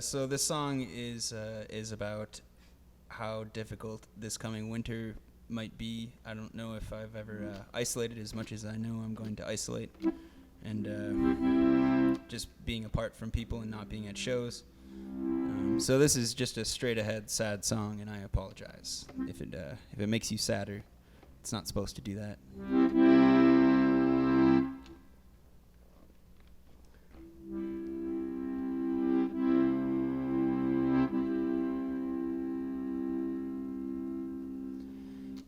So this song is about how difficult this coming winter might be. I don't know if I've ever isolated as much as I know I'm going to isolate, and just being apart from people and not being at shows. So this is just a straight ahead sad song, and I apologize if it makes you sadder. It's not supposed to do that.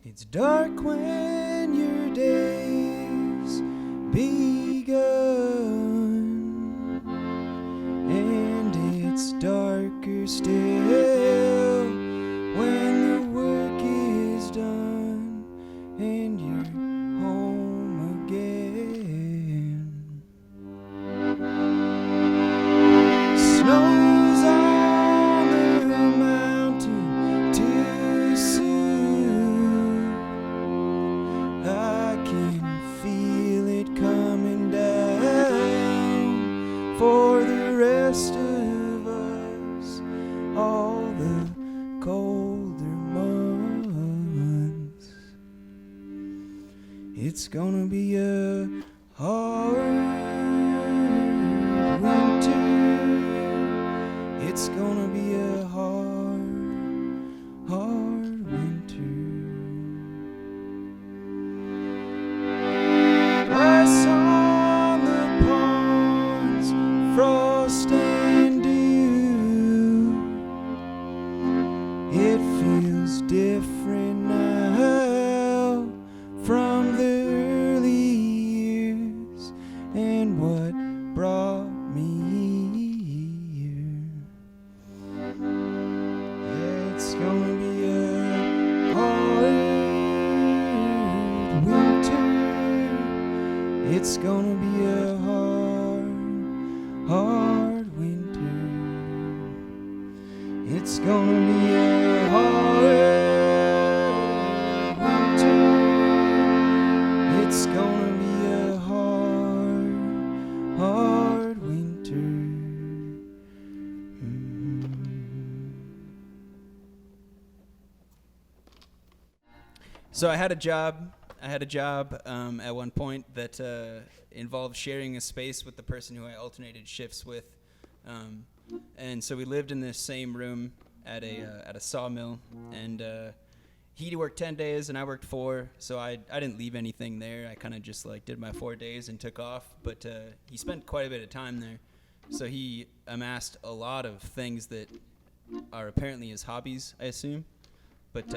It's dark when your day's begun, and it's darker still when the work is done and you're home again. Snow's on the mountain too soon. I can feel it coming down for the rest of us, all the colder months. It's gonna be a hard winter. It's gonna be a hard winter. Ice on the ponds, frost and dew. It feels different now from the early years and what brought me here. Yeah, it's gonna be a hard winter. It's gonna be a hard winter. It's gonna be a hard winter. It's gonna be a hard winter. So I had a job at one point that involved sharing a space with the person who I alternated shifts with, and so we lived in this same room at a sawmill, and he worked 10 days and I worked 4, so I didn't leave anything there. I kind of just like did my 4 days and took off, but he spent quite a bit of time there, so he amassed a lot of things that are apparently his hobbies, I assume. But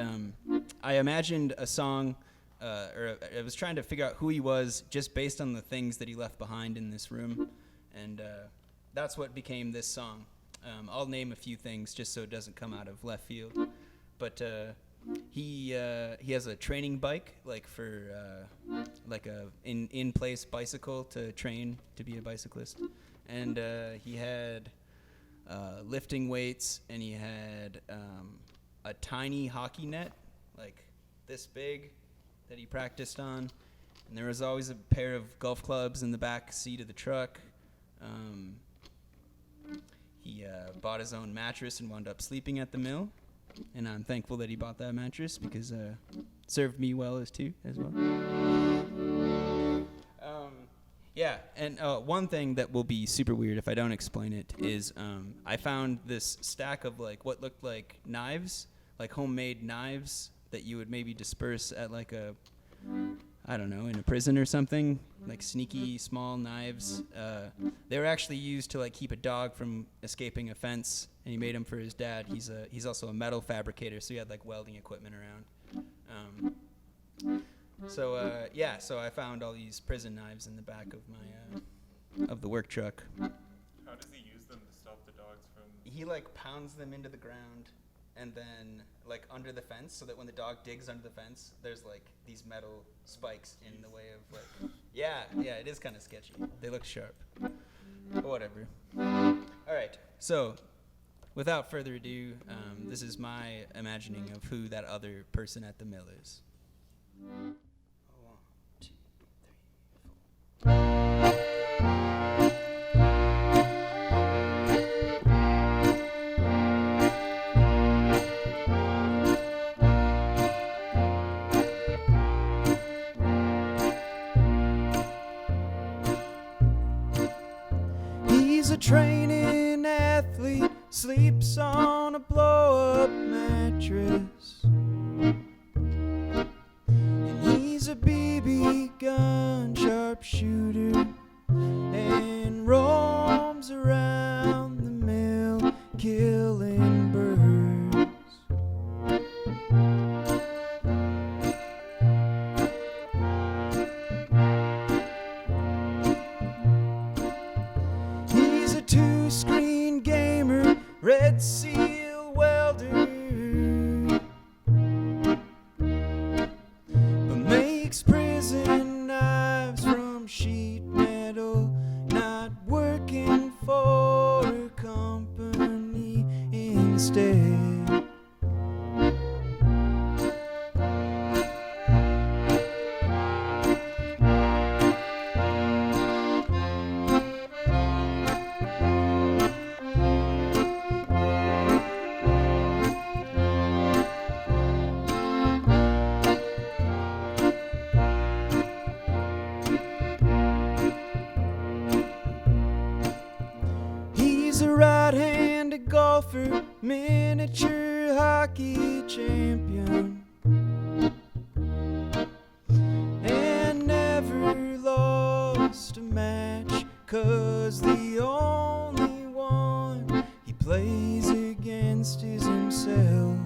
I imagined a song, or I was trying to figure out who he was just based on the things that he left behind in this room, and that's what became this song. I'll name a few things just so it doesn't come out of left field. But he has a training bike, like for like a in-place bicycle to train to be a bicyclist, and he had lifting weights, and he had a tiny hockey net, like this big, that he practiced on, and there was always a pair of golf clubs in the back seat of the truck. He bought his own mattress and wound up sleeping at the mill, and I'm thankful that he bought that mattress because it served me well as well. Yeah, and one thing that will be super weird if I don't explain it is I found this stack of like what looked like knives, like homemade knives that you would maybe disperse at like a, I don't know, in a prison or something, like sneaky small knives. They were actually used to like keep a dog from escaping a fence, and he made them for his dad. He's also a metal fabricator, so he had like welding equipment around. So I found all these prison knives in the back of my of the work truck. How does he use them to stop the dogs from? He like pounds them into the ground, and then like under the fence, so that when the dog digs under the fence, there's like these metal spikes in the way of like. Yeah, it is kind of sketchy. They look sharp. But whatever. All right, so without further ado, this is my imagining of who that other person at the mill is. 1, 2, 3, 4. He's a training athlete, sleeps on a blow-up mattress. And he's a BB gun sharpshooter and roams around the mill killing birds. He's a two-screen gamer, Red Seal welder, but makes prison knives from sheet metal, not working for a company instead. He's a right-handed golfer, miniature hockey champion, and never lost a match, 'cause the only one he plays against is himself.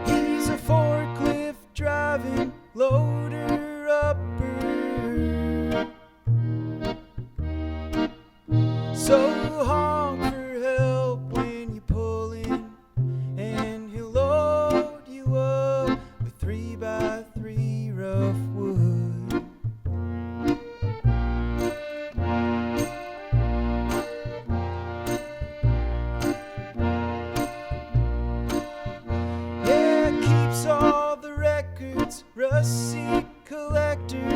He's a forklift driving loader upper, so honk for help when you pull in, and he'll load you up with 3x3 rough wood. Yeah, keeps all the records, receipt collector.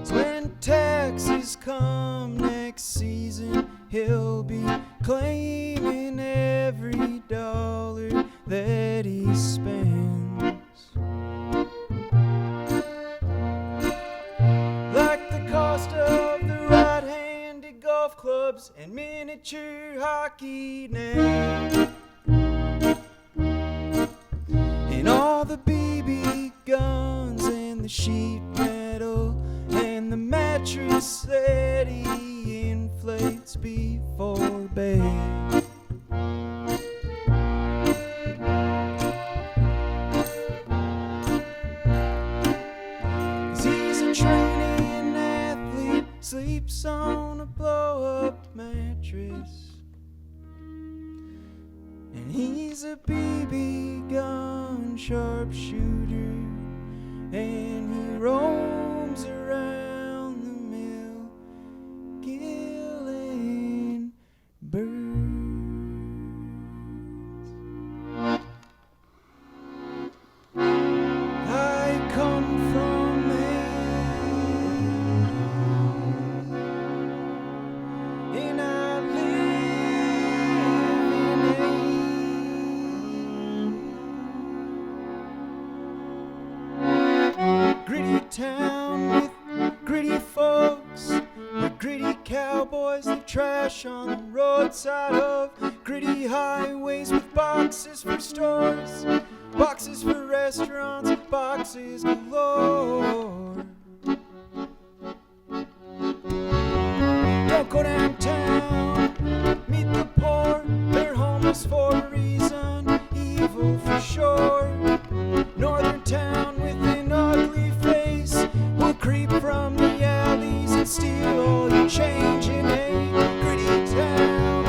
So when taxes come next season, he'll be claiming every dollar that he spends. Like the cost of the right-handed golf clubs and miniature hockey net, and all the BB guns and the sheet metal and the mattress that he inflates before bed. 'Cause he's a training athlete, sleeps on a blow-up mattress, and he's a BB gun sharpshooter, and he roams around the mill killing birds. I come from Maine, and I live in a gritty town with gritty folks, with gritty cowboys leave trash on the roadside of gritty highways, with boxes for stores, boxes for restaurants, boxes galore. Don't go downtown, meet the poor, they're homeless for a reason, evil for sure. Northern town with an ugly face will creep from the alleys and steal all your change in a gritty town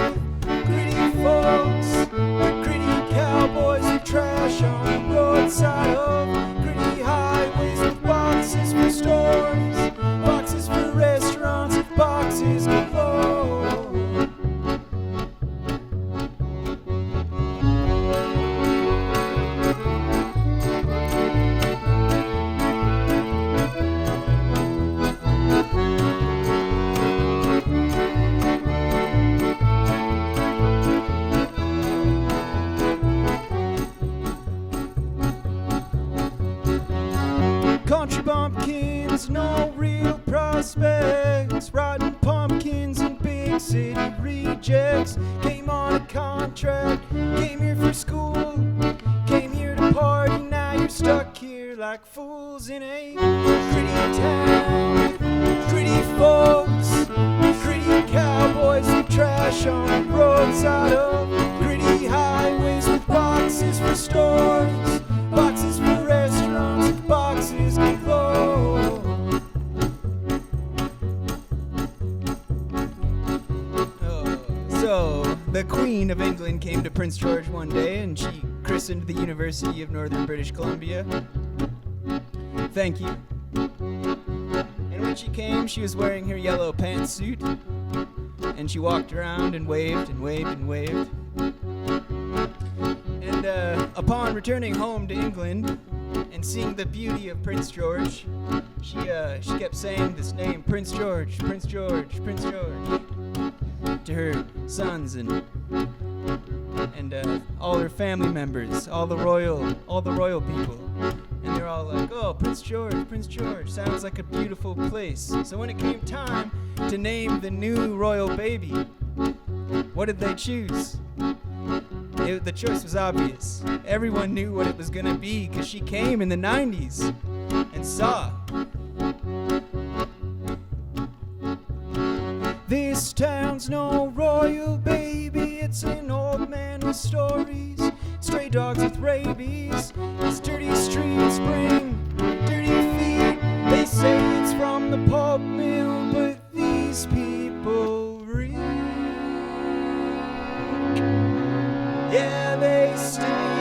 with gritty folks, with gritty cowboys who trash on the roadside of gritty highways, with boxes for stores, boxes for restaurants, boxes galore. town's no real prospects. Rotten pumpkins and big city rejects. Came on a contract, came here for school, came here to party. Now you're stuck here like fools in a gritty town, gritty folks, gritty cowboys with trash on the roadside of gritty highways with boxes for stores, boxes for restaurants, and boxes galore. So, the Queen of England came to Prince George one day and she christened the University of Northern British Columbia. Thank you. And when she came, she was wearing her yellow pantsuit, and she walked around and waved and waved and waved. And upon returning home to England and seeing the beauty of Prince George, she kept saying this name, Prince George, Prince George, Prince George, to her sons and all her family members, all the royal people. And they're all like, oh, Prince George, sounds like a beautiful place. So when it came time to name the new royal baby, what did they choose? The choice was obvious. Everyone knew what it was gonna be because she came in the 90s and saw. This town's no royal baby, it's an old man with stories, stray dogs with rabies, his dirty streets bring dirty feet. They say it's from the pulp mill, but these people reek. Yeah, they stink.